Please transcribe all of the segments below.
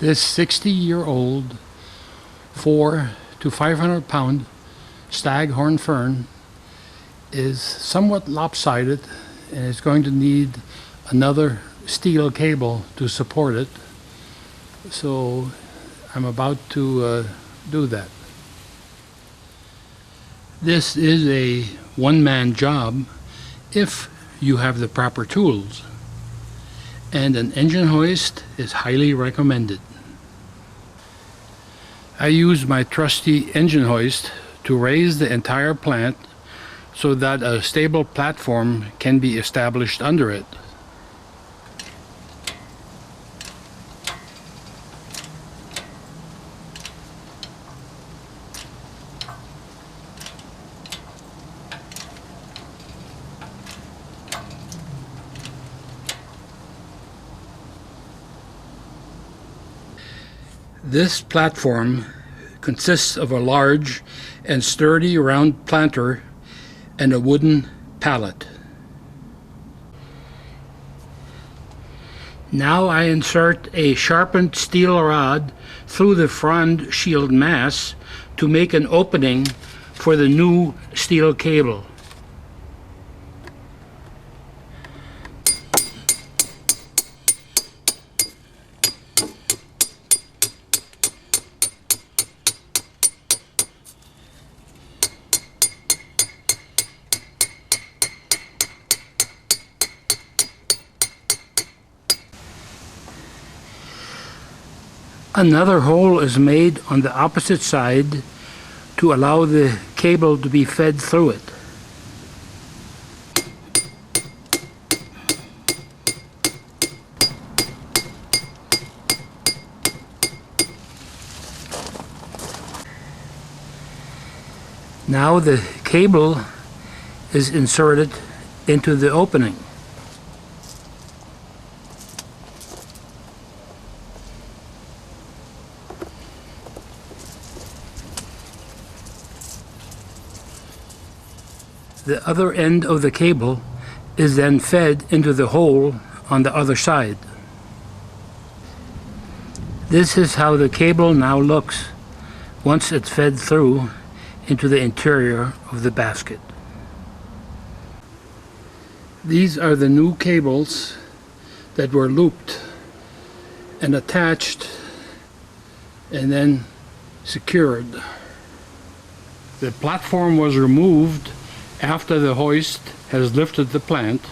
This 60-year-old 400 to 500 pound Staghorn Fern is somewhat lopsided and is going to need another steel cable to support it. So I'm about to do that. This is a one-man job if you have the proper tools, and an engine hoist is highly recommended. I use my trusty engine hoist to raise the entire plant so that a stable platform can be established under it. This platform consists of a large and sturdy round planter and a wooden pallet. Now I insert a sharpened steel rod through the frond shield mass to make an opening for the new steel cable. Another hole is made on the opposite side to allow the cable to be fed through it. Now the cable is inserted into the opening. The other end of the cable is then fed into the hole on the other side. This is how the cable now looks once it's fed through into the interior of the basket. These are the new cables that were looped and attached and then secured. The platform was removed after the hoist has lifted the plant,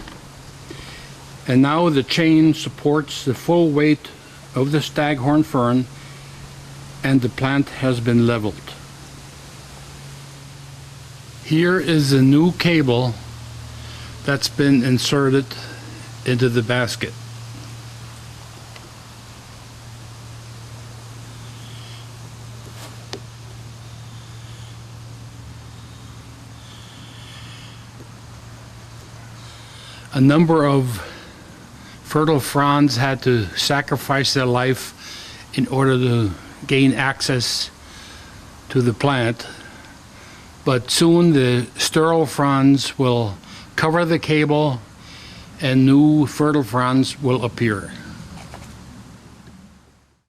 and now the chain supports the full weight of the Staghorn Fern and the plant has been leveled. Here is the new cable that's been inserted into the basket. A number of fertile fronds had to sacrifice their life in order to gain access to the plant, but soon the sterile fronds will cover the cable and new fertile fronds will appear.